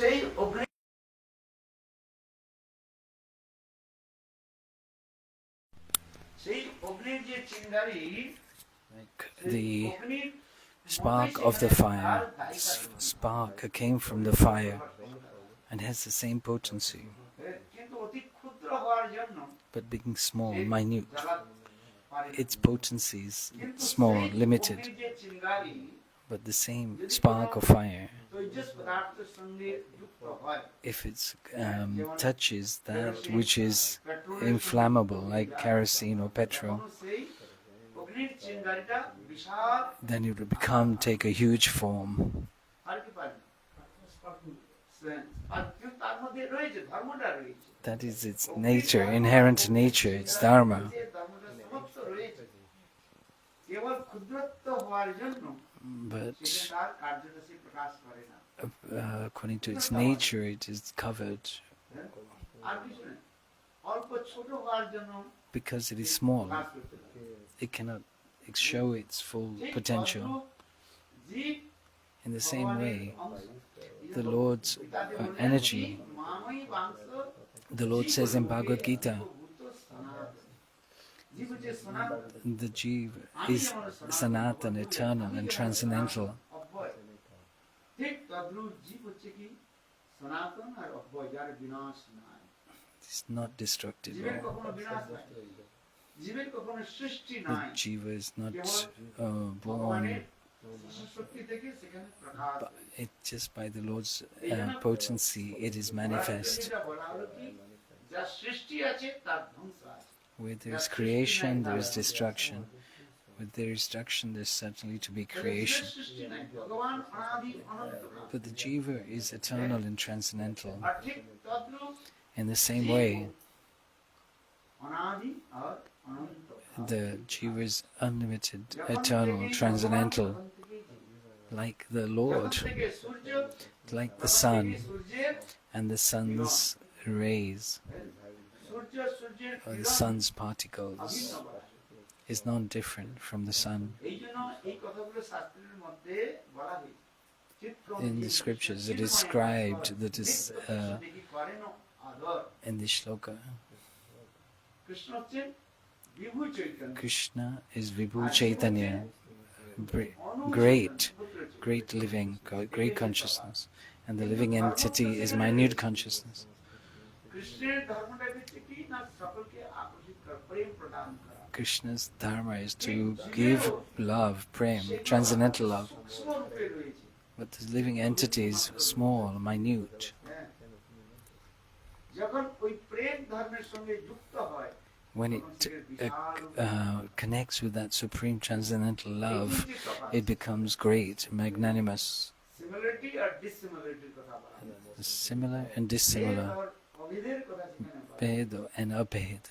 Like the spark of the fire, spark came from the fire and has the same potency, but being small, minute. Its potency is small, limited, but the same spark of fire, if it touches that which is inflammable, like kerosene or petrol, then it will take a huge form. That is its nature, inherent nature, its dharma. But according to its nature, it is covered. Because it is small, it cannot show its full potential. In the same way, the Lord's energy, the Lord says in Bhagavad Gita, the Jiva is Sanatan, eternal and transcendental. It's not destructible. The Jiva is not born, but it just by the Lord's potency it is manifest. Where there is creation, there is destruction. With there is destruction, there is certainly to be creation. But the Jiva is eternal and transcendental. In the same way, the Jiva is unlimited, eternal, transcendental, like the Lord, like the sun and the sun's rays, or the sun's particles, is non-different from the sun. In the scriptures it is described that is in the shloka, Krishna is Vibhu Chaitanya, great living, great consciousness, and the living entity is minute consciousness. Krishna's dharma is to give love, prem, transcendental love, but the living entity is small, minute. When it connects with that supreme transcendental love, it becomes great, magnanimous. Similar and dissimilar, Bheda and Abhed,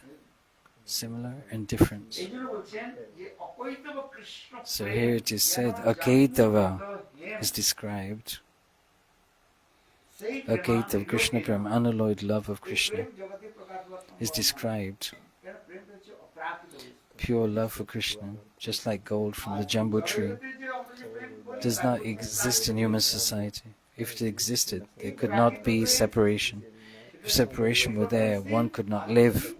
similar and different. So here it is said, Akaitava is described. Akaitava, Krishna Prem, unalloyed love of Krishna, is described. Pure love for Krishna, just like gold from the jambu tree, does not exist in human society. If it existed, there could not be separation. If separation were there, one could not live.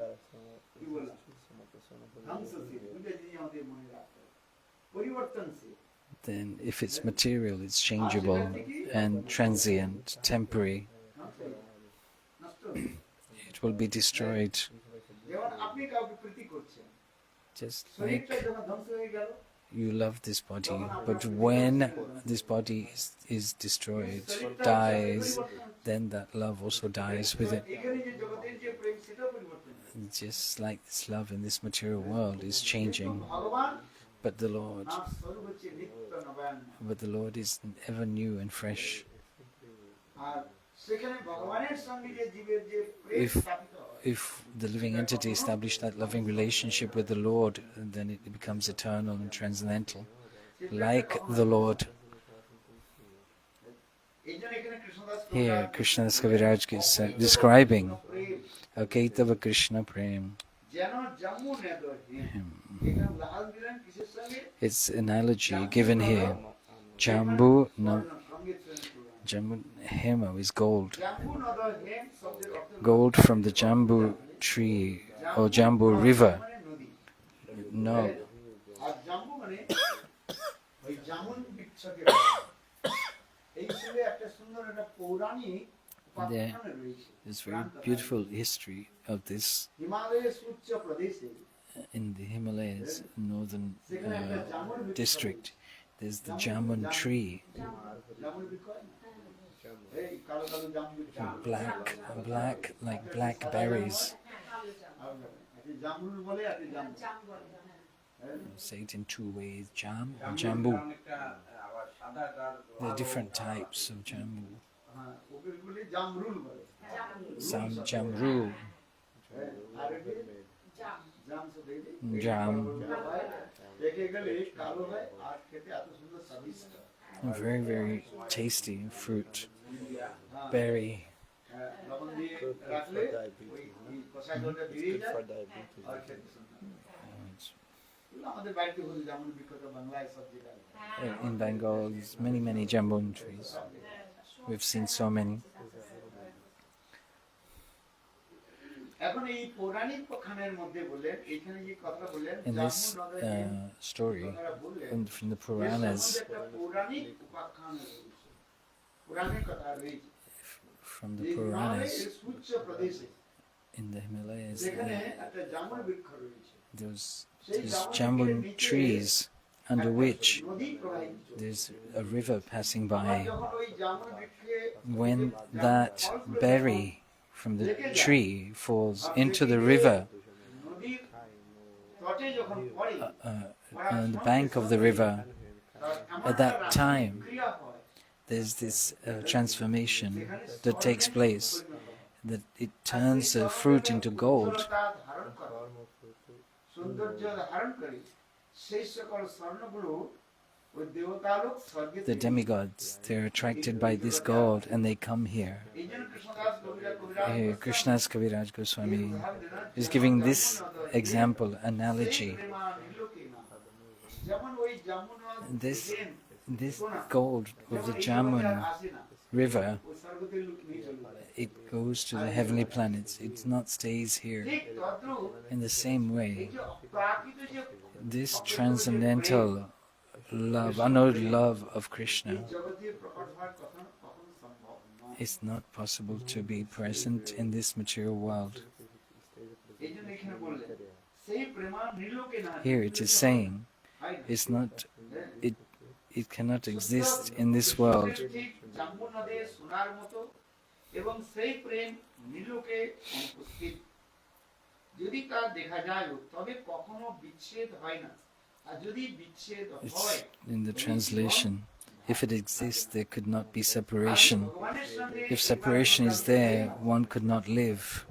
Then if it's material, it's changeable and transient, temporary. It will be destroyed. Just like you love this body, but when this body is destroyed, dies, then that love also dies with it. Just like this love in this material world is changing, but the Lord is ever new and fresh. If the living entity established that loving relationship with the Lord, then it becomes eternal and transcendental, like the Lord. Here, Krishnadas Kaviraj is describing Akaitava Krishna Prem. It's analogy given here. Jambu Jambu hema is gold. Gold from the Jambu tree or Jambu river. No. There's very beautiful history of this in the Himalayas, northern district. There's the Jamun tree, black like black berries. Say it in two ways: jam and jambu. There are different types of jambu. Some jamru, jam. Very, very tasty fruit, berry. In Bengal, there's many jambon trees. We've seen so many. In this story, from the Puranas, in the Himalayas, there's jambon trees under which there's a river passing by. When that berry from the tree falls into the river, on the bank of the river, at that time there's this transformation that takes place, that it turns the fruit into gold. The demigods, they're attracted by this gold and they come here. Krishna's Kaviraj Goswami is giving this example, analogy. This gold of the Jamun river, it goes to the heavenly planets. It not stays here. In the same way, this transcendental love, unalloyed love of Krishna is not possible to be present in this material world. Here it is saying, it's not, it cannot exist in this world. It's in the translation, if it exists, there could not be separation. If separation is there, one could not live.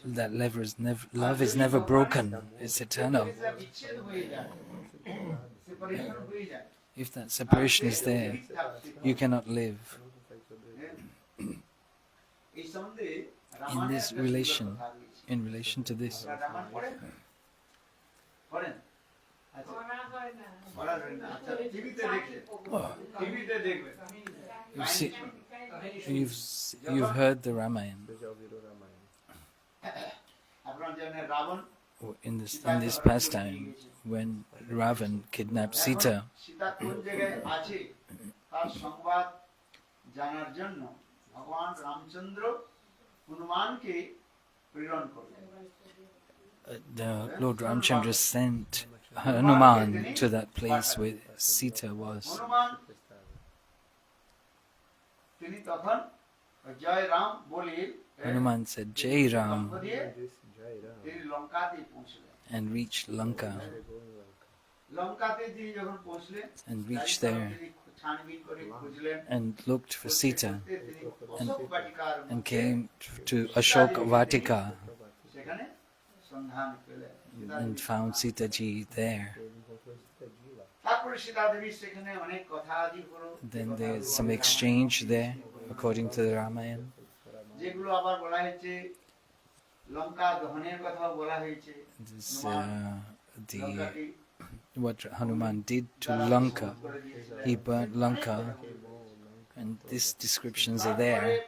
That love is never broken, it's eternal. If that separation is there, you cannot live. In this relation, in relation to this, you've heard the Ramayana. In this pastime, when Ravan kidnapped Sita, the Lord Ramchandra sent Hanuman to that place where Sita was. Hanuman said, Jai Ram, and reached Lanka. And reached there and looked for Sita and came to Ashok Vatika and found Sita ji there. Then there's some exchange there, according to the Ramayana. This, what Hanuman did to Lanka. He burnt Lanka, and these descriptions are there.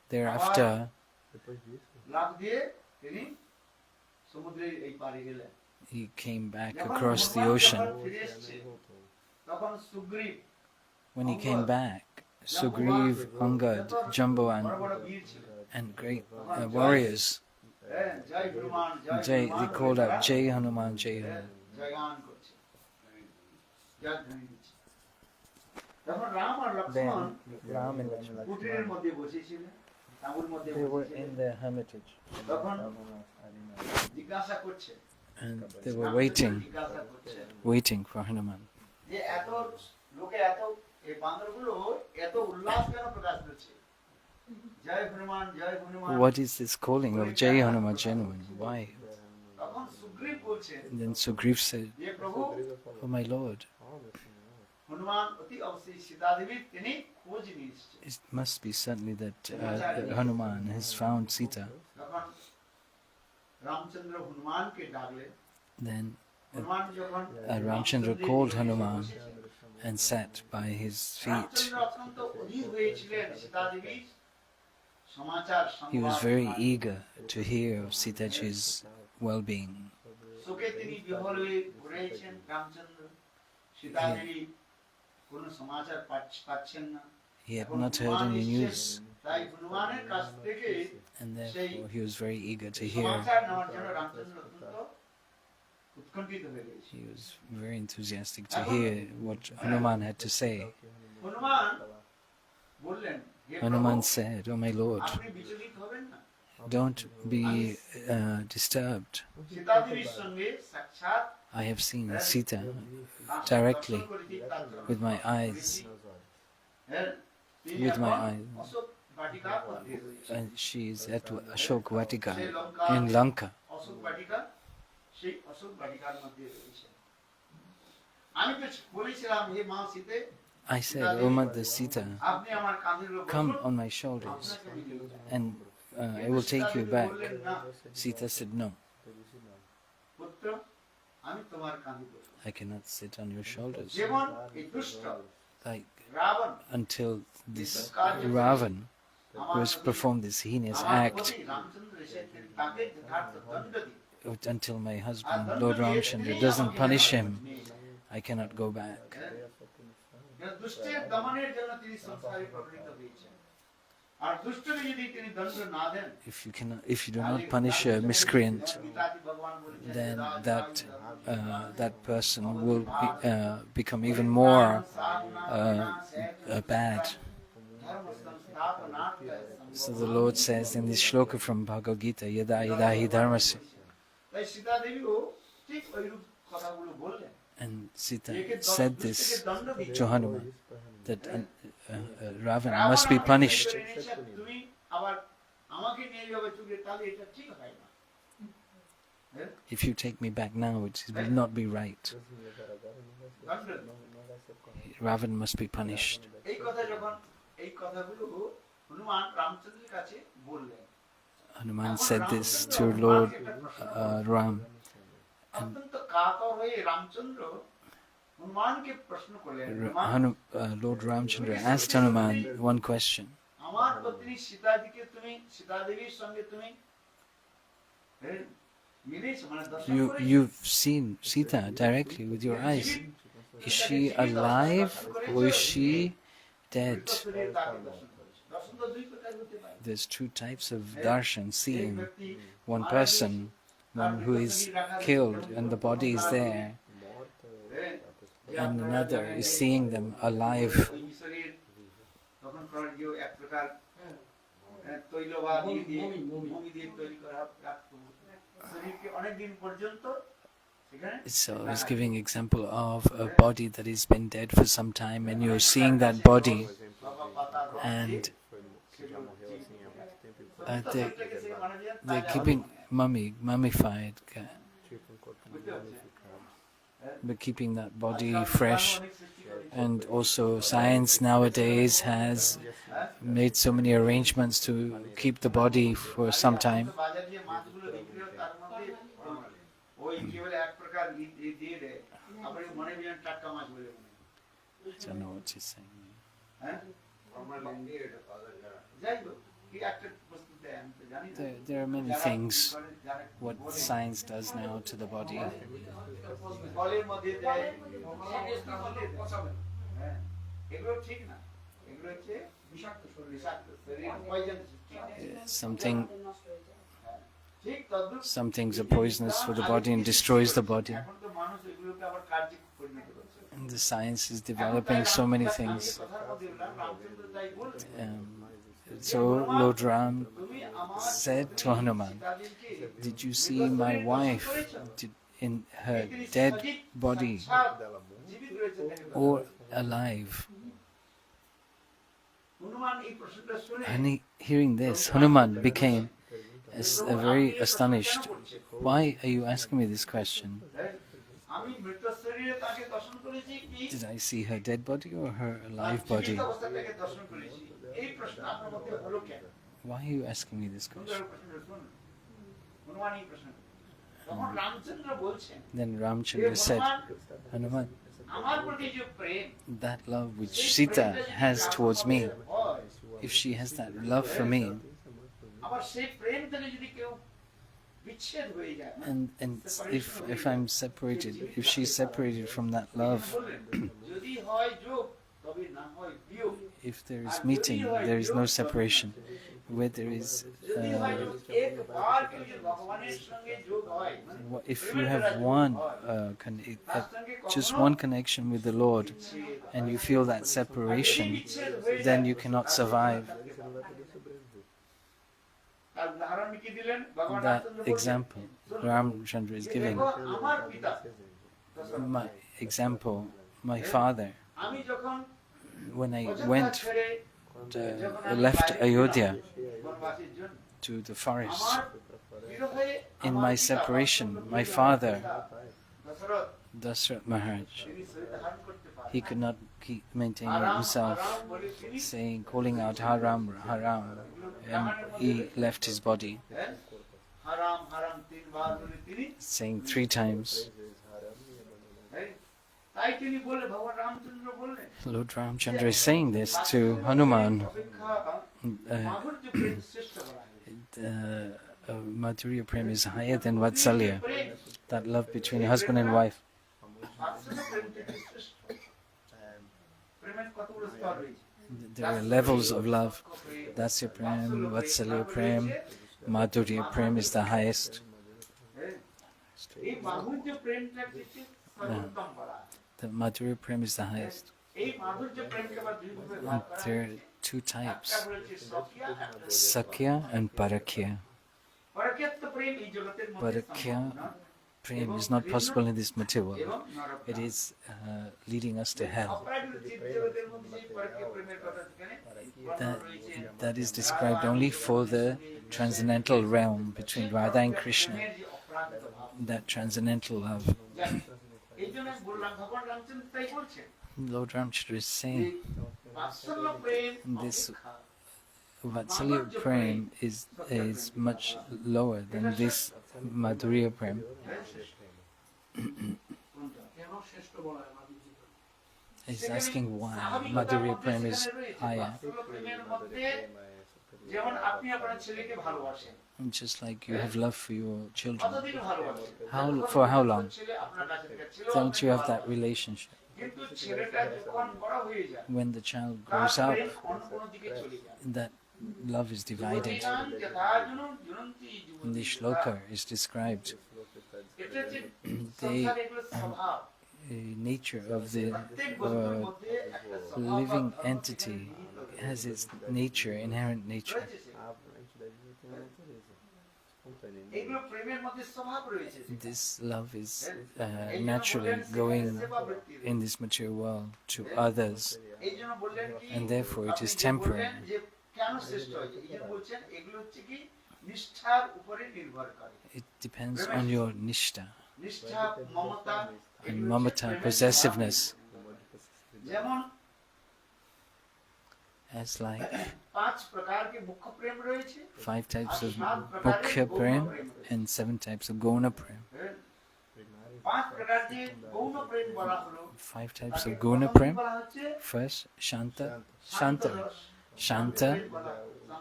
Thereafter, he came back across the ocean. When he came back, Sugriv, Angad, Jambavan, and great warriors, they called out, Jai Hanuman, Jai Hanuman. Then Ram and Lakshmana, they were in their hermitage, and they were waiting for Hanuman. What is this calling of Jai Hanuman, Jai Hanuman? Why? And then Sugriv said, "Oh my Lord, it must be certainly that Hanuman has found Sita." Then Ramchandra called Hanuman and sat by his feet. He was very eager to hear of Sitaji's well-being. He had not heard any news, and therefore he was very eager to hear. He was very enthusiastic to hear what Hanuman had to say. Hanuman said, "Oh my Lord, don't be disturbed. I have seen Sita directly with my eyes. And she is at Ashok Vatika in Lanka." I said, "O Mother Sita, come on my shoulders and I will take you back." Sita said, "No, I cannot sit on your shoulders." Like, until this Ravan, who has performed this heinous act, until my husband, Lord Ramchandra, doesn't punish him, I cannot go back. If you do not punish a miscreant, then that person will become even more bad. So the Lord says in this shloka from Bhagavad Gita, "Yada yada hi dharmasya." And Sita said this to Hanuman, that Ravan must be punished. If you take me back now, it will not be right. Ravan must be punished. Hanuman said this to Lord Ram. And Lord Ramchandra asked Hanuman one question. You've seen Sita directly with your eyes. Is she alive or is she dead? There's two types of darshan, seeing. One person, one who is killed and the body is there, and another is seeing them alive. So he's giving example of a body that has been dead for some time, and you're seeing that body, and they're keeping mummified, but keeping that body fresh. And also science nowadays has made so many arrangements to keep the body for some time. don't know what she's saying. There are many things what science does now to the body. Some things are poisonous for the body and destroys the body. And the science is developing so many things. So Lord Ram said to Hanuman, "Did you see my wife in her dead body or alive?" And hearing this, Hanuman became very astonished. "Why are you asking me this question? Did I see her dead body or her alive body? Why are you asking me this question?" Then Ramchandra said, "Hanuman, that love which Sita has towards me, if she has that love for me, and if I'm separated, if she's separated from that love, if there is meeting, there is no separation. Where there is if you have just one connection with the Lord and you feel that separation, then you cannot survive." That example Ramchandra is giving. My example, my father, when I left Ayodhya to the forest, in my separation, my father, Dasrath Maharaj, he could not maintain himself, calling out Haram, Haram, and he left his body, saying 3 times. Lord Ramchandra is saying this to Hanuman. Madhurya Prem is higher than Vatsalya, that love between husband and wife. There are levels of love. Dasya Prem, Vatsalya Prem, Madhurya Prem is the highest. The Madhurya Prem is the highest. And there are 2 types, Sakya and Parakya. Parakya Prem is not possible in this material world. It is leading us to hell. That is described only for the transcendental realm between Radha and Krishna, that transcendental love. Lord Ramchandra is saying this Vatsalya Prem is much lower than this Madhurya Prem. He's asking why Madhurya Prem is higher. Just like you have love for your children. For how long? Don't you have that relationship? When the child grows up, that love is divided. In the shloka is described the nature of the living entity has its nature, inherent nature. This love is naturally going in this material world to others, and therefore it is temporary. It depends on your nishta and mamata, possessiveness. As like 5 types of Mukhya Prem and 7 types of Gona Prem. 5 types of guna prem. First, Shanta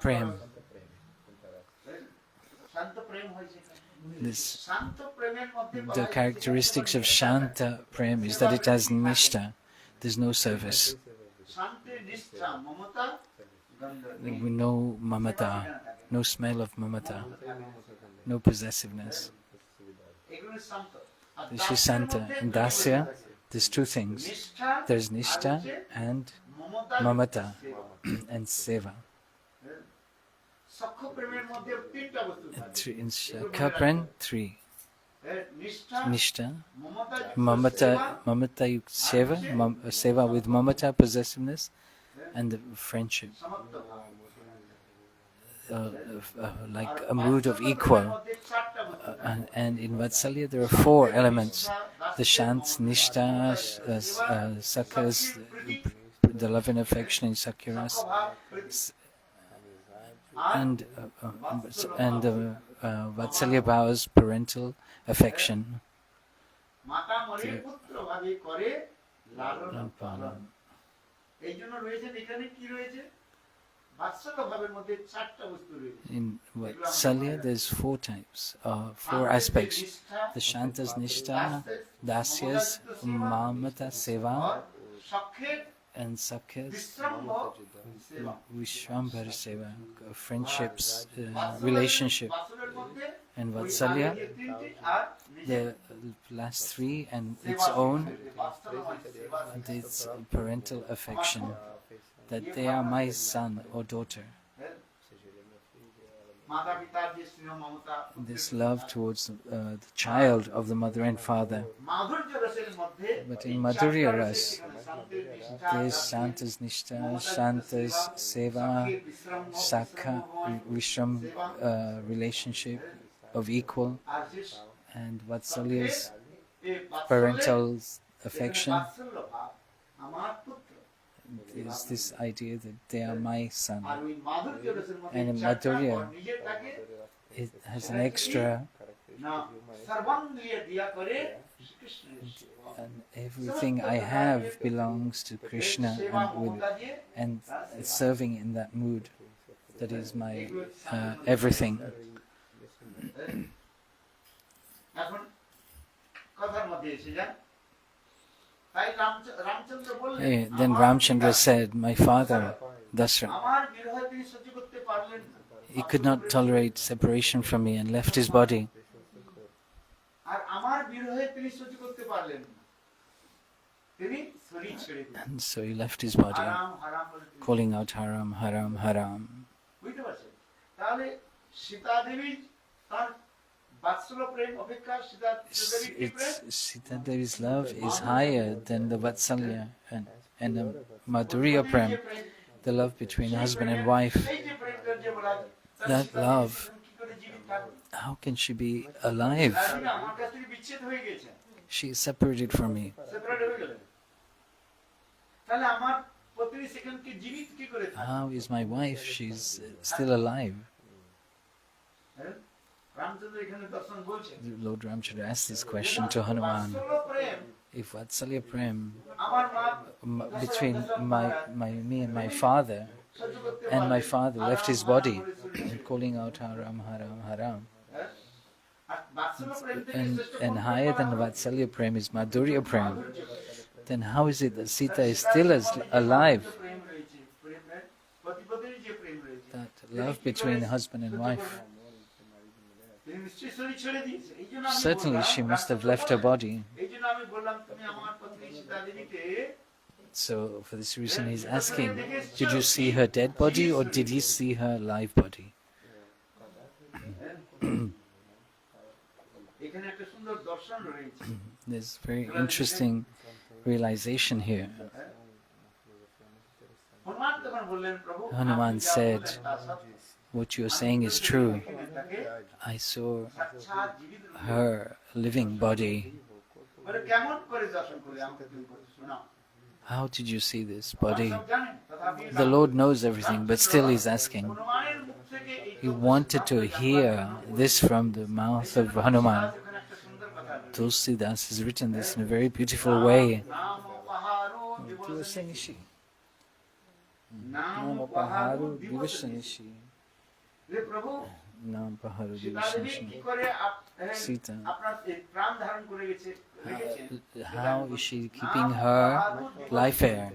prem. The characteristics of Shanta prem is that it has nishta. There's no service. No mamata, no smell of mamata, no possessiveness. This is Santa. In Dasya, there's 2 things. There's Nishta and Mamata and Seva. In Shakha Prem, 3. Nishta, Mamata Yuk Seva, Seva with Mamata, possessiveness, and the friendship. Like a mood of equal. And in Vatsalya there are 4 elements. The Shants, Nishta, Sakhas, the love and affection in Sakyaras, and Vatsalya Bhavas, parental affection. In Vatsalya there's 4 types, 4 aspects. The Shantas, Nishta, Dasyas, Mamata, Seva, and Sakyas, Vishwambhara Seva, friendships, relationship. And Vatsalya, the last 3 and its own, and its parental affection, that they are my son or daughter. This love towards the child of the mother and father. But in Madhurya Ras, there is Shantas Nishta, Shantas Seva, Sakha, Vishram relationship of equal, and Vatsalya's parental affection. Is this idea that they are my son. And in Madhurya, it has an extra, and everything I have belongs to Krishna, and serving in that mood, that is my everything. Then Ramchandra said, my father, Dasratha, he could not tolerate separation from me and left his body. And so he left his body, calling out Haram, Haram, Haram. Sita Devi's love is higher than the Vatsalya and the Madhurya Prem, the love between husband and wife. That love, how can she be alive? She is separated from me. How is my wife? She's still alive. Lord Ramchandra asked this question to Hanuman. If Vatsalya Prem between me and my father left his body, calling out Haram, Haram, Haram, and higher than Vatsalya Prem is Madhurya Prem, then how is it that Sita is still alive? That love between husband and wife. Certainly she must have left her body. So for this reason he's asking, did you see her dead body or did he see her live body? There's very interesting realization here. Hanuman said, what you're saying is true. I saw her living body. How did you see this body? The Lord knows everything, but still he's asking. He wanted to hear this from the mouth of Hanuman. Tulsidas has written this in a very beautiful way. Nama Paharu Divasanishi. Nama Paharu Divasanishi. Sita. How is she keeping her life air?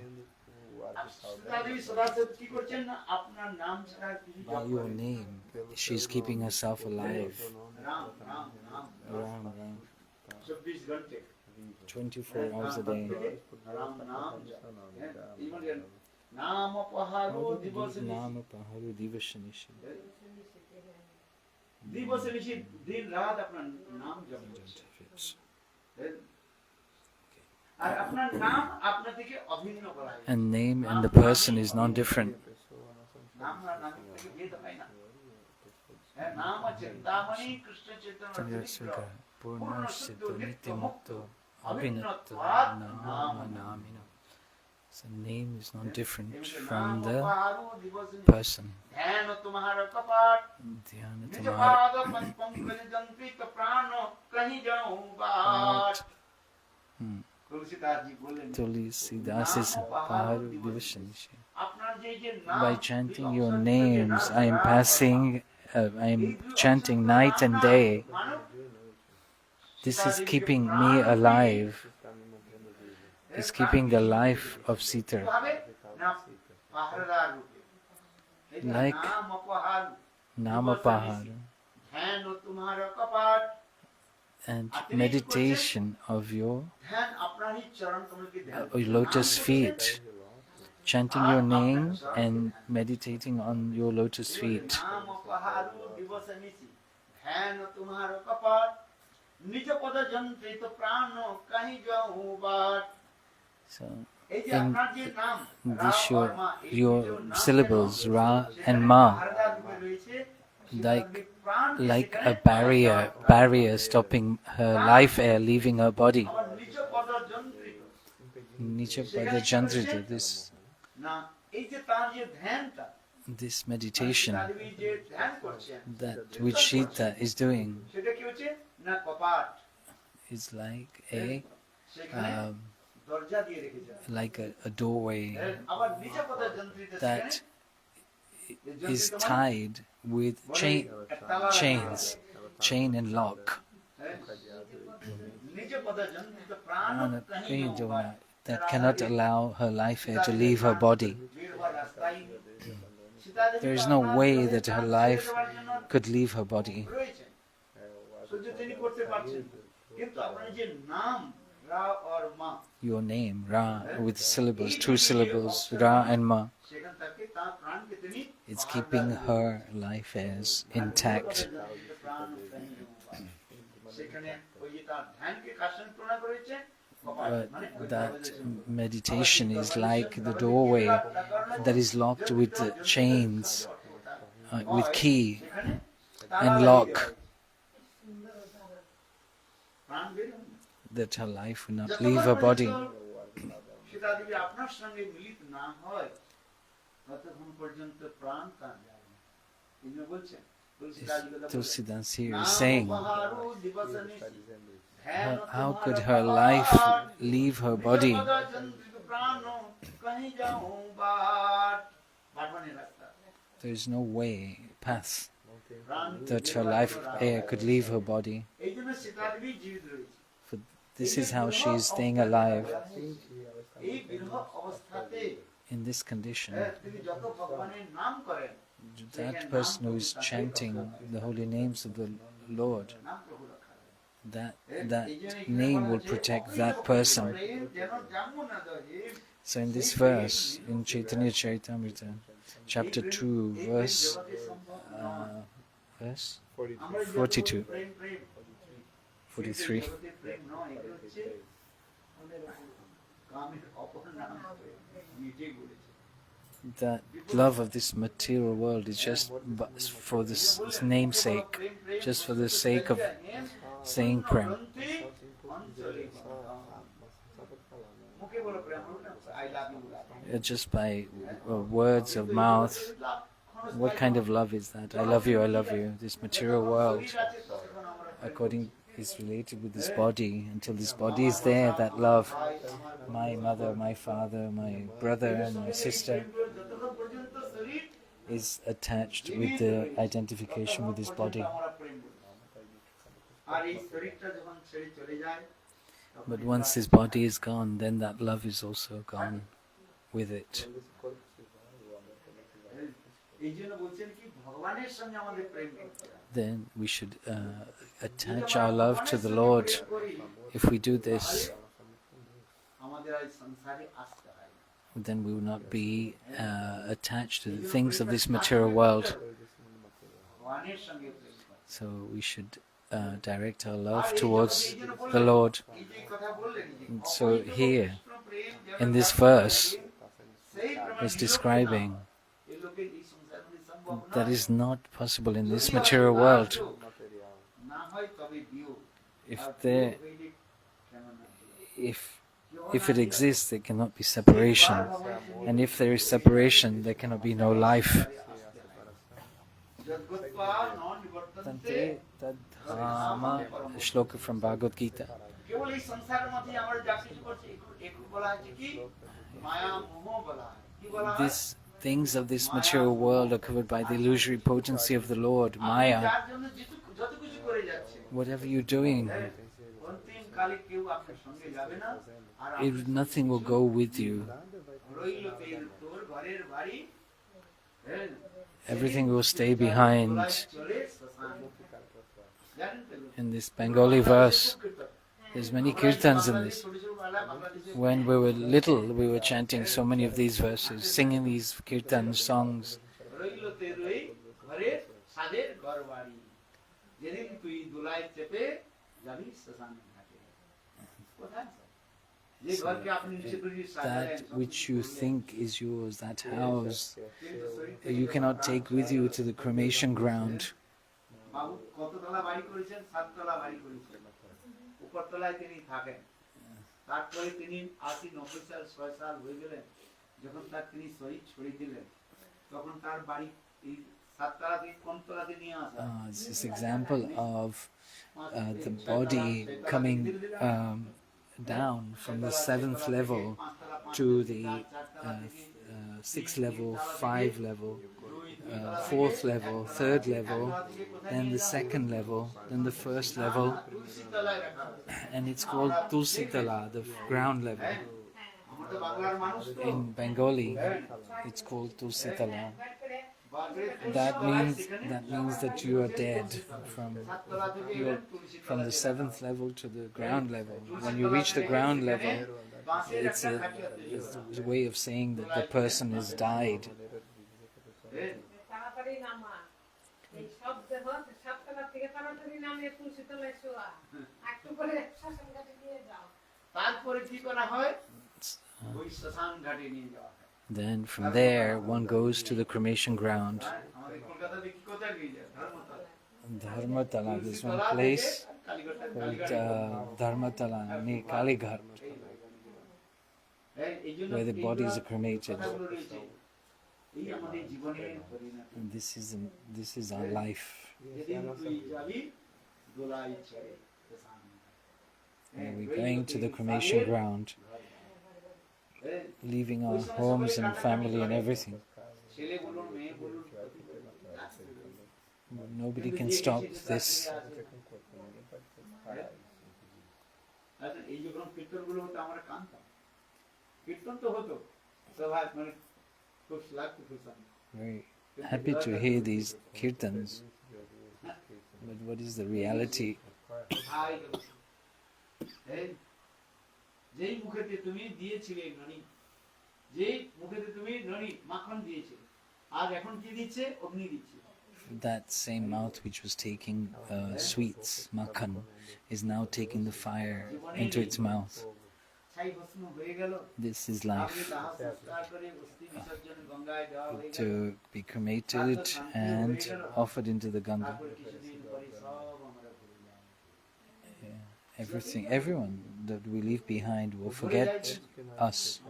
By your name, she's keeping herself alive. Ram, Ram. 24 hours a day. Nama Paharu Divasanishi. And name and the person is non-different. So name is not different from the person. Tulsidas is Paharu Divasanishi. By chanting your names, I am chanting night and day. This is keeping me alive. It's keeping the life of Sita. Like Nama Paharu and meditation of your lotus feet. Chanting your name and meditating on your lotus feet. So, in this your syllables, Ra and Ma, like a barrier stopping her life air leaving her body. Nijapada Jandrita, this meditation that which Sita is doing is like a doorway that is tied with chain and lock. That cannot allow her life air to leave her body. There is no way that her life could leave her body. Your name, Ra, with syllables, 2 syllables, Ra and Ma. It's keeping her life airs intact. That meditation is like the doorway that is locked with the chains, with key and lock, that her life will not leave her body. Tulsidas here is saying, how could her life leave her body? There is no way, path, that her life air could leave her body. For this is how she is staying alive. In this condition, that person who is chanting the holy names of the Lord, that name will protect that person. So in this verse, in Chaitanya Charitamrita, chapter 2, verse 42, 43, that love of this material world is just for this namesake, just for the sake of saying prem. Just by words of mouth. What kind of love is that? I love you, this material world. According is related with this body. Until this body is there, that love, my mother, my father, my brother and my sister, is attached with the identification with this body. But once this body is gone, then that love is also gone with it. Then we should attach our love to the Lord. If we do this, then we will not be attached to the things of this material world. So we should direct our love towards the Lord. And so here, in this verse, is describing that is not possible in this material world. If it exists, there cannot be separation. And if there is separation, there cannot be no life. Tante tadhama, a shloka from Bhagavad Gita. These things of this material world are covered by the illusory potency of the Lord, Maya. Whatever you're doing, nothing will go with you. Everything will stay behind. In this Bengali verse, there's many kirtans in this. When we were little, we were chanting so many of these verses, singing these kirtan songs. So, that which you think is yours, that house, you cannot take with you to the cremation ground. It's this example of the body coming down from the 7th level to the 6th level, 5th level, 4th level, 3rd level, then the 2nd level, then the 1st level, and it's called Tulsitala, the ground level. In Bengali, it's called Tulsitala. That means that you are dead from the 7th level to the ground level. When you reach the ground level, it's a way of saying that the person has died. Then from there one goes to the cremation ground. Dharmatala, there's one place called Dharmatala, near Kalighat, where the bodies are cremated. And this is our life. And we're going to the cremation ground, leaving our homes and family and everything. Nobody can stop this. Very happy to hear these kirtans, but what is the reality? That same mouth which was taking sweets, makhan, is now taking the fire into its mouth. This is life. To be cremated and offered into the Ganga. Everyone that we leave behind will forget us.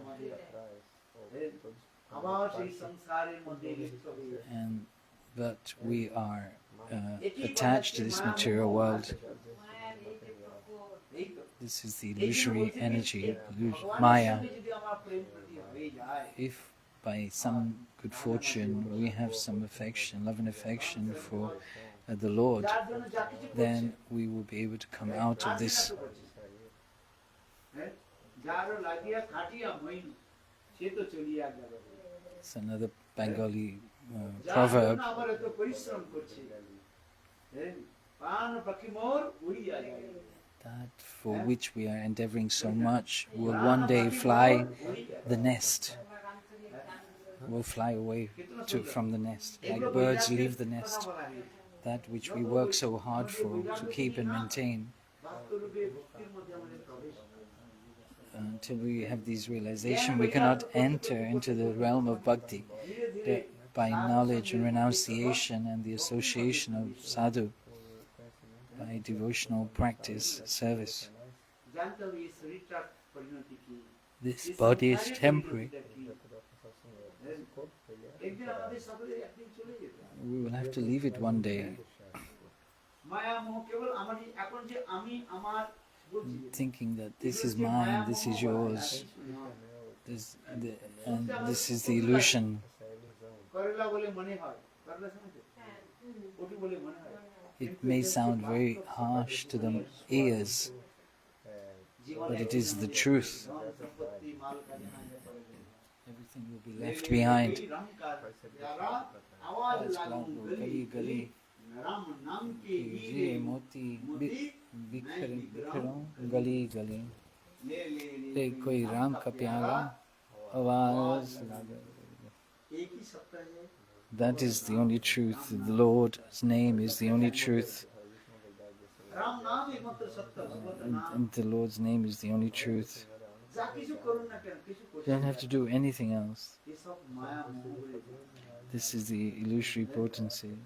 But we are attached to this material world. This is the illusory energy, Maya. If by some good fortune we have some affection, love and affection for the Lord, then we will be able to come out of this. It's another Bengali proverb. That for which we are endeavoring so much will one day fly the nest. Will fly away from the nest, like birds leave the nest. That which we work so hard for, to keep and maintain. Until we have these realization, we cannot enter into the realm of bhakti by knowledge and renunciation and the association of sadhu, by devotional practice, service. This body is temporary. We will have to leave it one day. Thinking that this is mine, this is yours, and this is the illusion. It may sound very harsh to the ears, but it is the truth. Everything will be left behind. That is the only truth. The Lord's name is the only truth. And the Lord's name is the only truth. You don't have to do anything else. This is the illusory potency.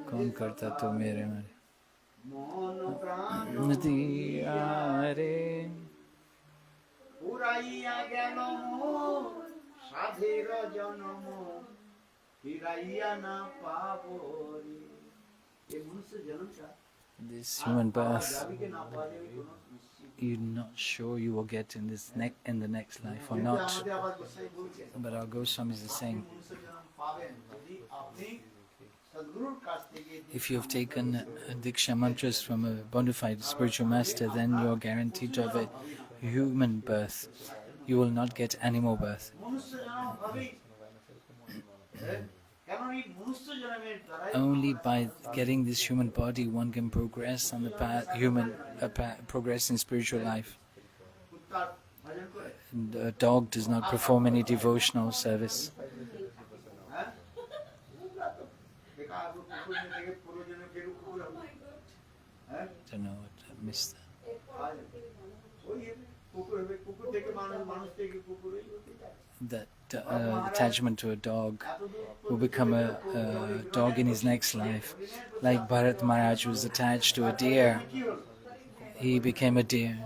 Kaun karta to mere mare Nadiyare Puraiya gelo mor sadhira janamo hiraiya na pavori. This human birth, you're not sure you will get in this in the next life or not. But our Goswami is saying, if you have taken Diksha mantras from a bona fide spiritual master, then you're guaranteed to have a human birth. You will not get animal birth. Only by getting this human body one can progress on the path, progress in spiritual life. And a dog does not perform any devotional service. I don't know what I missed that. Attachment to a dog will become a dog in his next life. Like Bharat Maharaj was attached to a deer, he became a deer.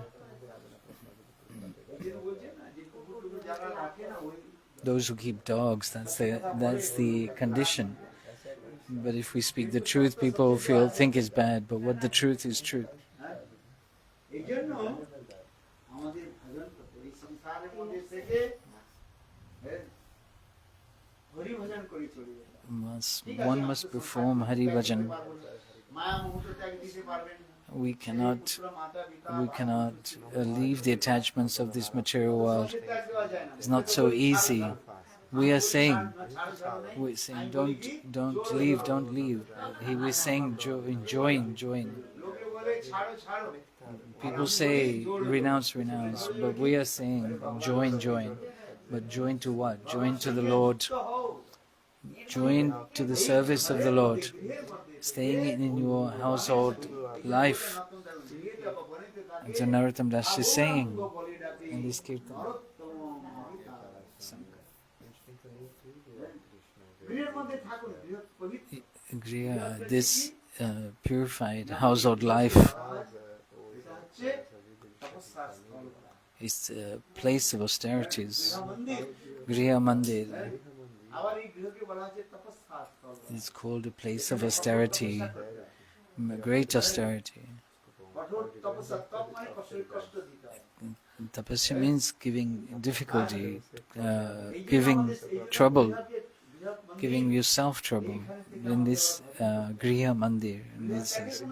Those who keep dogs, that's the condition. But if we speak the truth, people think it's bad, but what the truth is truth. One must perform Hari Bhajan. We cannot leave the attachments of this material world. It's not so easy. We are saying, don't leave. He was saying, join. People say, renounce, but we are saying, join. But join to what? Join to the Lord. Join to the service of the Lord. Staying in your household life. And so Narottam Das is saying in this kirtan. Griya, this purified household life is a place of austerities. Griya Mandir. It's called a place of austerity, great austerity. Tapasya means giving difficulty, giving trouble, giving yourself trouble. In this Griha Mandir, this is,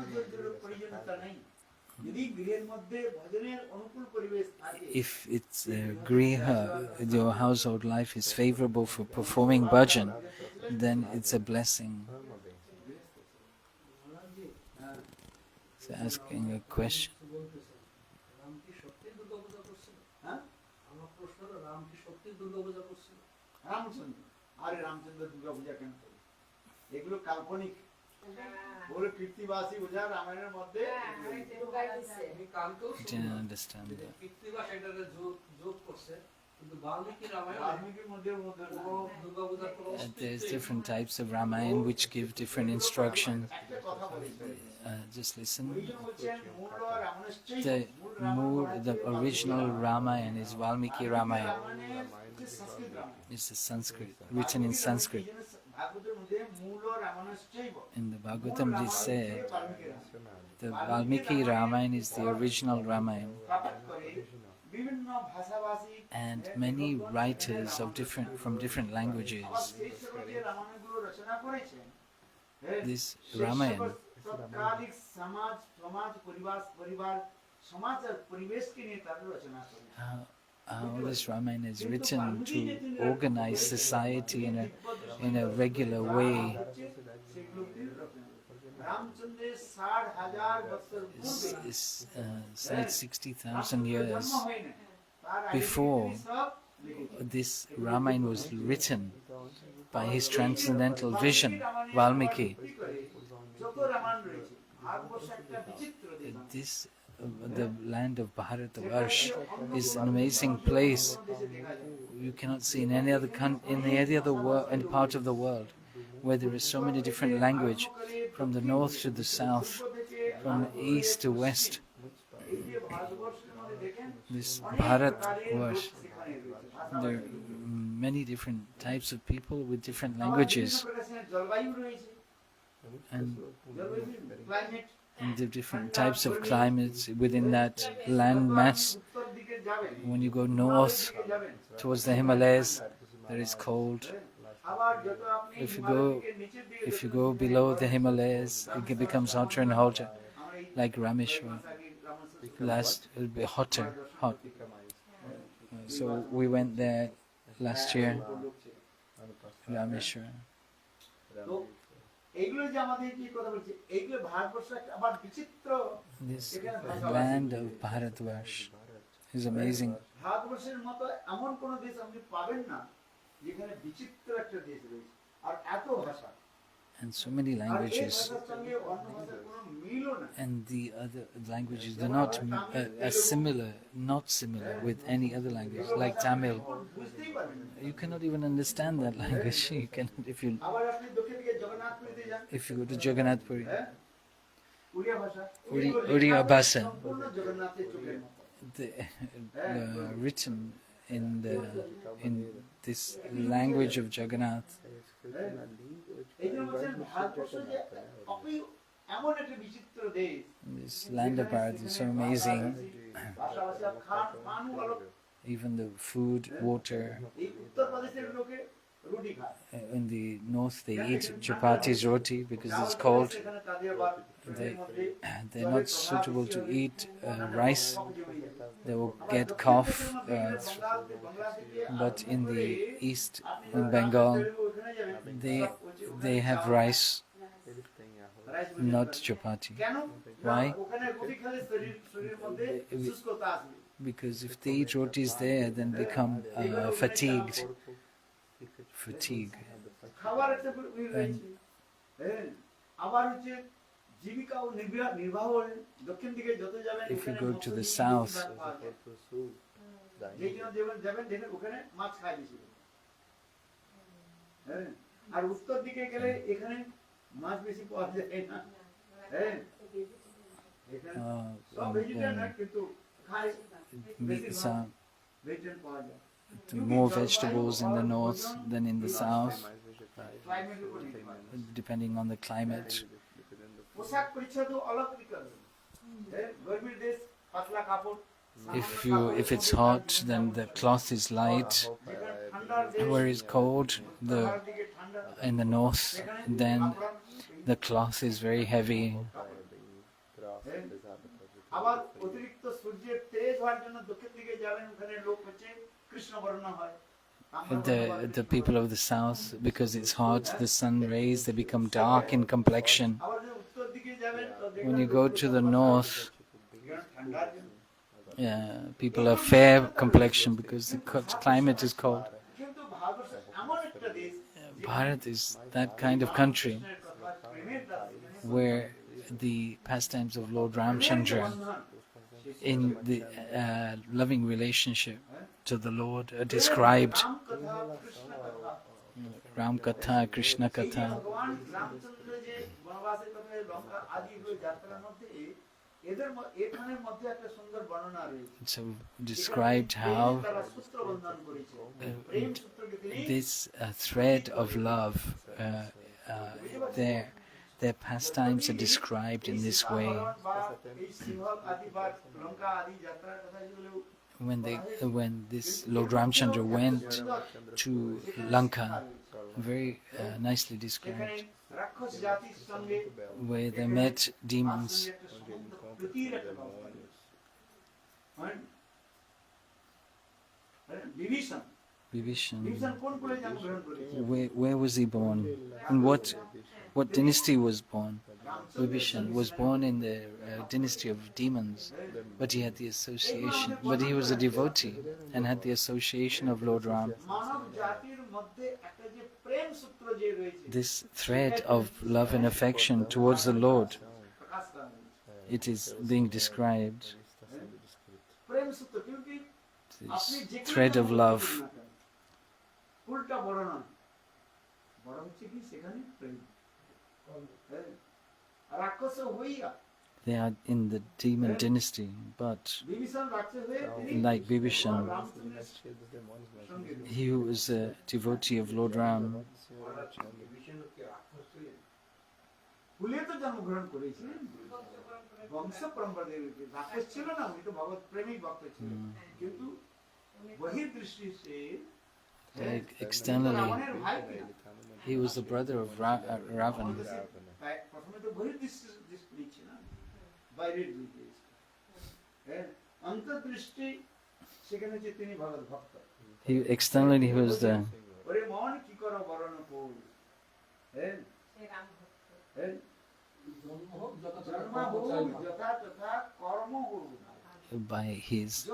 if it's Griha, your household life is favorable for performing bhajan, then it's a blessing. So asking a question. I didn't understand that. There's different types of Ramayana which give different instructions. Just listen. The original Ramayana is Valmiki Ramayana. It's a Sanskrit, written in Sanskrit. In the Bhagavatam it is said the Valmiki Ramayana is the original Ramayana. And many writers from different languages, this Ramayana, how this Ramayana is written to organize society in a regular way. Is 60,000 years before this Ramayana was written by his transcendental vision, Valmiki. The land of Bharatvarsh is an amazing place. You cannot see in any other part of the world where there is so many different languages, from the north to the south, from east to west. This Bharatvarsh, there are many different types of people with different languages, and the different types of climates within that land mass. When you go north towards the Himalayas, there is cold. If you go below the Himalayas, it becomes hotter and hotter, like Rameshwar. It'll be hot. So we went there last year, Rameshwar. This land of Bharatvarsh is amazing. And so many languages, and the other languages are not similar with any other language, like Tamil. You cannot even understand that language. You can, if you go to Jagannath Puri, Uriya Bhasha, written in this language of Jagannath. This land of Bharat is so amazing. Even the food, water. In the north they eat chapatis, roti, because it's cold. They're not suitable to eat rice. They will get cough. But in the east, in Bengal, they have rice, not chapati. Why? Because if they eat rotis there, then become fatigued. And if you go to the south, more vegetables in the north than in the south, depending on the climate. If it's hot, then the cloth is light. Where it's cold, in the north, then the cloth is very heavy. The people of the south, because it's hot, the sun rays, they become dark in complexion. When you go to the north, people are fair complexion because the climate is cold. Bharat is that kind of country where the pastimes of Lord Ramchandra in the loving relationship to the Lord are described. Hari-katha, Krishna-katha. So described how this thread of love, their pastimes are described in this way. When this Lord Ramchandra went to Lanka, very nicely described, where they met demons. Vibhishan. Where was he born? And what dynasty was born? Vibhishan was born in the dynasty of demons, but he had the association. But he was a devotee and had the association of Lord Ram. This thread of love and affection towards the Lord, it is being described. This thread of love. They are in the demon dynasty, but like Vibhishan, he was a devotee of Lord Ram. Externally, he was the brother of Ravan. Externally he was the by his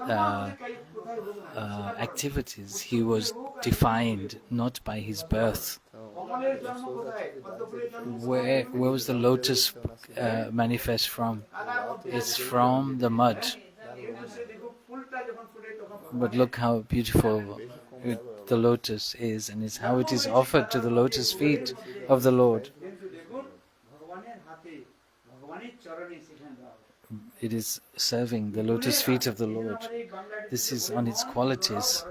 activities he was defined, not by his birth. Where was the lotus manifest from? It's from the mud. But look how beautiful the lotus is, and it's how it is offered to the lotus feet of the Lord. It is serving the lotus feet of the Lord. This is on its qualities.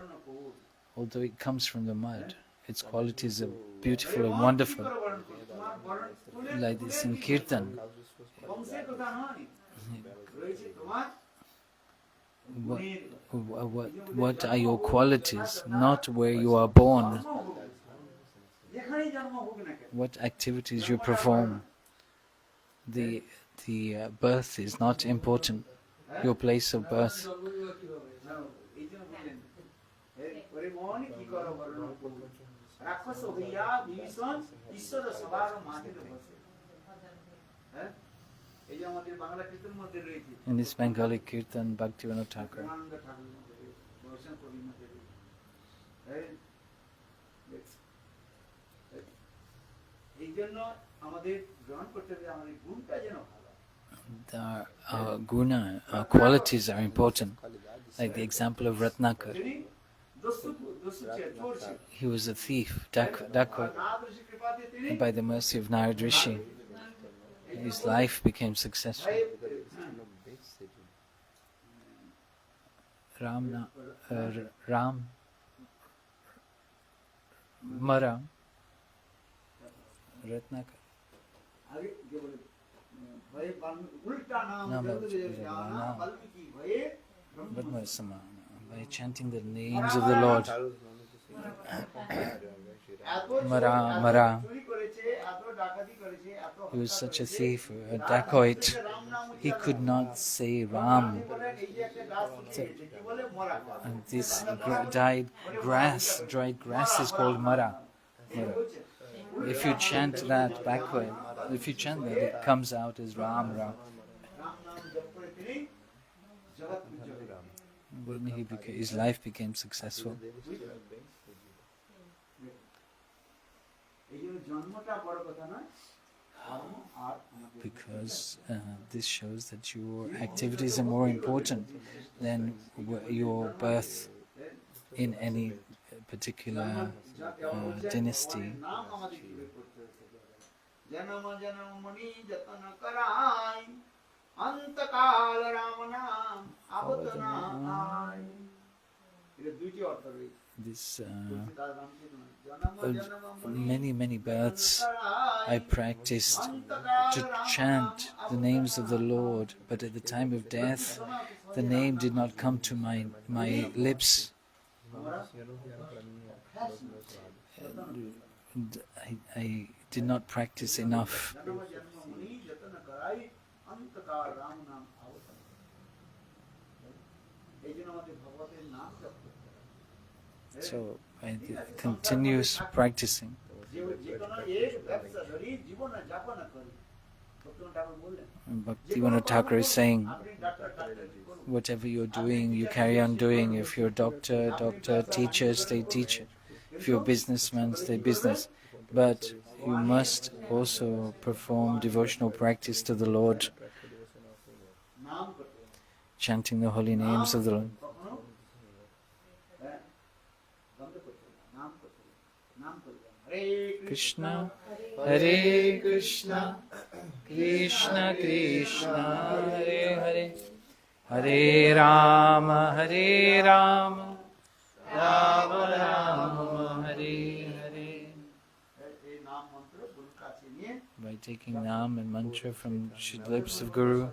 Although it comes from the mud, its qualities are beautiful and wonderful. Like this in Kirtan. What are your qualities? Not where you are born. What activities you perform. The birth is not important. Your place of birth. In this Bengali Kirtan, Bhaktivinoda Thakur. Our guna, our qualities are important. Like the example of Ratnakar. He was a thief, Dakwar. And by the mercy of Narad Rishi, his life became successful. Ram Mara, Ratnakar. By chanting the names of the Lord. Mara, Mara. He was such a thief, a dacoit. He could not say Ram. So, and this dried grass is called Mara. Mara. If you chant that backward, if you chant that, it comes out as Ram, Ram. When his life became successful. Because this shows that your activities are more important than your birth in any particular dynasty. This many births I practiced to chant the names of the Lord, but at the time of death the name did not come to my lips. And I did not practice enough. So I continuous practicing. Bhaktivinoda Thakur is saying, whatever you're doing, you carry on doing. If you're a doctor, teachers, they teach it. If you're businessmen, they business. But you must also perform devotional practice to the Lord, chanting the holy names of the Lord. Krishna, Hare Krishna, Krishna Krishna, Hare Hare, Hare Rama, Hare Rama, Rama Rama, Hare Hare. By taking Naam and Mantra from the lips of Guru,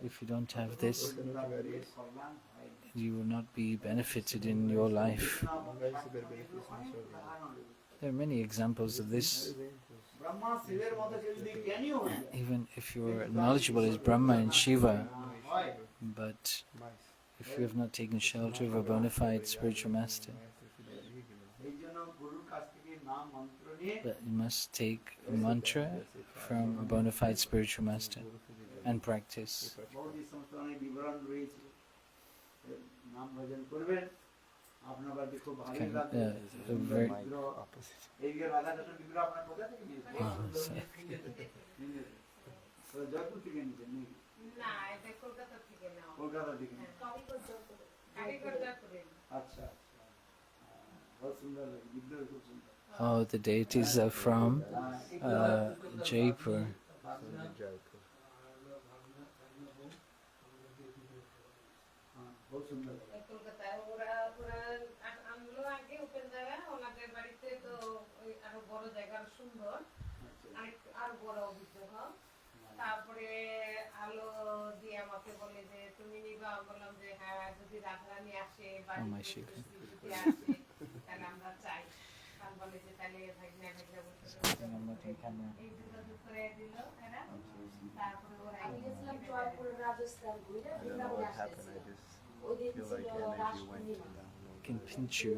if you don't have this, you will not be benefited in your life. There are many examples of this. Even if you are knowledgeable as Brahma and Shiva, but if you have not taken shelter of a bona fide spiritual master, but you must take a mantra from a bona fide spiritual master and practice. Very Oh, the deities are from Jaipur. Oh my Shikha. I'm not in camera. I can pinch you.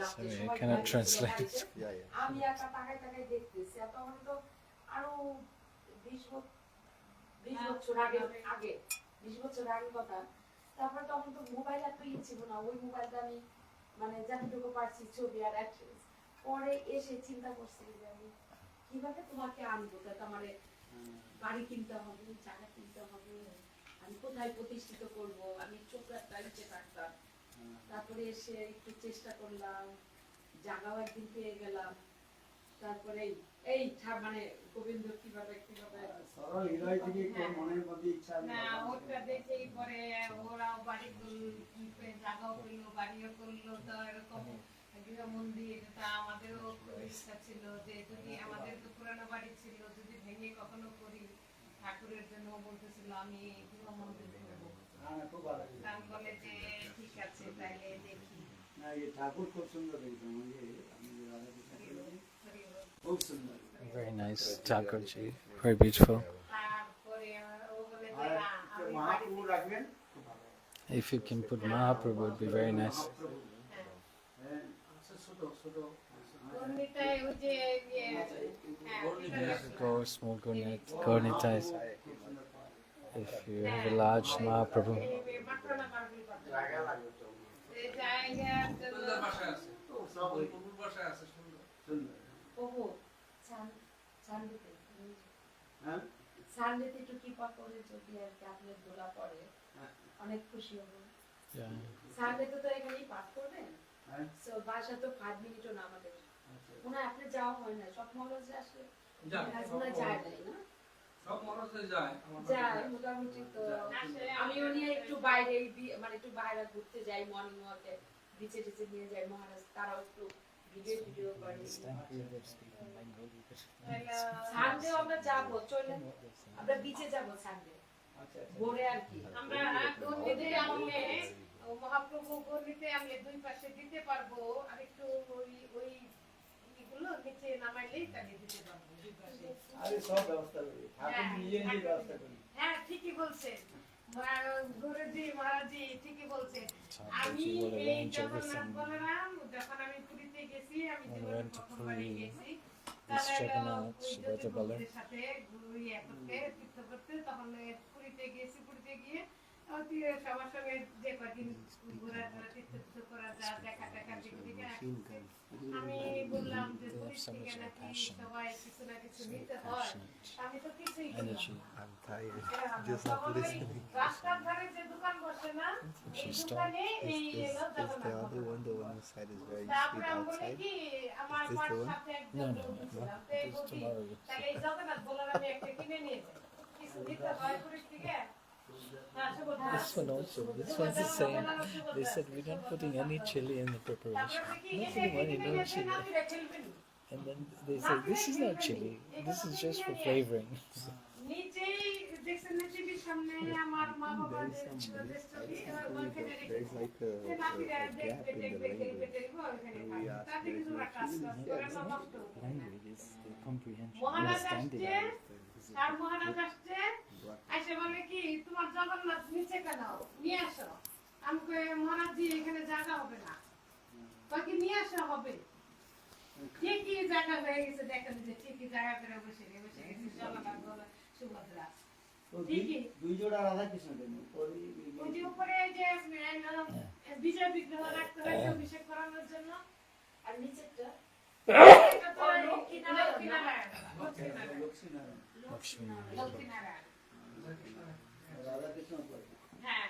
Sorry, I cannot translate. তারপরে তখন তো mobile এত ছিল না, ওই মোবাইলটা আমি মানে যতটুকু পারছি ছবি আর অ্যাক্ট্রেস পরে এসে চিন্তা করছি যে আমি কিভাবে তোমাকে আনবো, তাতে আমার বাড়ি কিনতে হবে, জায়গা কিনতে হবে, আমি কোথায় প্রতিষ্ঠিত করব, আমি চোখটা ইচ্ছে থাকতাম। তারপরে এসে একটু চেষ্টা করলাম, জায়গাও একদিন পেয়ে গেলাম, তারপরে এই মানে গোবিন্দ কিভাবে কিভাবে সরল হৃদয় থেকে কোন মনের মধ্যে ইচ্ছা না ওটা দেখেই পরে ওরাও বাড়ি জায়গাও করলো বাড়িও করলো তো এরকম গৃহ মন্দির তা আমাদেরও খুব ইচ্ছা ছিল যে যদি আমাদের তো পুরানো বাড়ি ছিল যদি ভেঙে কখনো করি ঠাকুরের জন্য বলতেছিল আমি গৃহ মন্দির করবো খুব ভালো তার বলে যে ঠিক আছে তাইলে দেখি না এই ঠাকুর খুব সুন্দর দেখলাম আমি রাধাকৃষ্ণ খুব সুন্দর Very nice Thakurji, very beautiful. তারপরে ও বলে যে আর না আমি মহাপ্রভু রাখবেন খুব ভালো If you can put Mahaprabhu, it would be very nice. হ্যাঁ ছোট ছোট গর্নিটায় ওই যে Go small Gornitais. If you have a large Mahaprabhu, জায়গা লাগবে তো তোদের বাসায় আছে তো প্রভুর বাসায় আছে সুন্দর সুন্দর হ্যাঁ সানডেতে একটু কৃপা করে যদি আর কি আপনার দোলা পড়ে অনেক খুশি হব yeah. সানডেতে তো এখানেই পাঠ করবেন হ্যাঁ সো বাসা তো 5 মিনিটও না আমাদের আচ্ছা মনে হয় আপনি যাওয়া হয় না সব মহল্লায় আসলে যায় মনে হয় যায় নাই না সব মরসে যায় আমার যায় মোটামুটি তো আমিও নিয়ে একটু বাইরে মানে একটু বাইরে ঘুরতে যাই মর্নিং ওয়াকে বিচে টিচে নিয়ে যাই মহারাজ তারাও একটু ভিডিও করে সানডে আমরা যাবো চলে আমরা বিচে যাবো সানডে আচ্ছা ভোরে আর কি আমরা গর্নিতে আমলে মহাপ্রভু গর্নিতে আমলে দুই পাশে দিতে পারবো আর একটু ওই এগুলো নিচে নামাইলেই তাকে দিতে পারবো দুই পাশে আরে সব ব্যবস্থা করি ঠাকুর নিজে নিজে ব্যবস্থা করি হ্যাঁ ঠিকই বলছেন গুরুজি মহারাজি ঠিকই বলছেন আমি Thakurji will এই arrange জগন্নাথ everything. বলরাম যখন আমি পুরীতে গেছি আমি When we জীবনে went to প্রথমবার Puri, গেছি this তাহলে Jagannath, ওই Subhadra জ্যোতির্মন্দিরের Balaram, সাথে ঘুরি একত্রে তীর্থ করতে তখন পুরীতে গেছি পুরীতে গিয়ে সবার সঙ্গে যে কদিন ঘোরাঘুরা তীর্থ করা যা দেখা দেখা দিকে আসছে আমি বললাম যে they have পুরী so থেকে much নাকি passion, সবাই কিছু না কিছু so নিতে হয় passionate আমি তো কিছুই কিনলাম energy. না। I'm tired. Just Just not listening. রাস্তার ধারে যে দোকান বসে না এই She's দোকানে এই Is এলো the জগন্নাথ other ভগবান। one, the one inside is very তারপরে sweet আমি বলি outside? কি আমার Is this মার the one? সাথে একজন No, no, লোক no. ছিলাম তো এই It's বলছি tomorrow. তাহলে এই জগন্নাথ বলার আমি একটা কিনে নিয়ে যাই কিছু দিতে হয় পুরী থেকে হ্যাঁ Subodha This one also, this one's the same. They said we're not putting any chili in the preparation. তারপরে কি Not এটা putting any, কিনে no নিয়ে যাই chili. না তুই খেলবেন And then they say this is not chili, this is just for flavoring. নিচেই দেখছেন না টিভির সামনে আমার মা বাবা যে ছবি ওখানে There's রেখেছে like যে a নাতিরা gap দেখবে in the দেখবে দেখবে language. দেখবে ওখানে We খাবে ask তাতে কিছু very একটা কাজ much. করে না নষ্ট Language is the comprehension, Maharaj understanding. আসছে আর মহারাজ আসছে এসে বলে কি তোমার জগন্নাথ নিচে কেন নিয়ে আসো আমি কই মহারাজ জি এখানে জায়গা হবে না বাকি নিয়ে আসা হবে ঠিকই জায়গা হয়ে গেছে দেখেন যে ঠিকই জায়গা করে বসে গেছে জগন্নাথ বলে সুভদ্রা তো দুই জোড়া রাধাকৃষ্ণ দেন ওই যে উপরে এই যে বিজয় বিগ্রহ রাখতে হয় অভিষেক করানোর জন্য আর নিচেরটা এটা তো লক্ষ্মীনারায়ণ লক্ষ্মীনারায়ণ লক্ষ্মীনারায়ণ রাধাকৃষ্ণ করে হ্যাঁ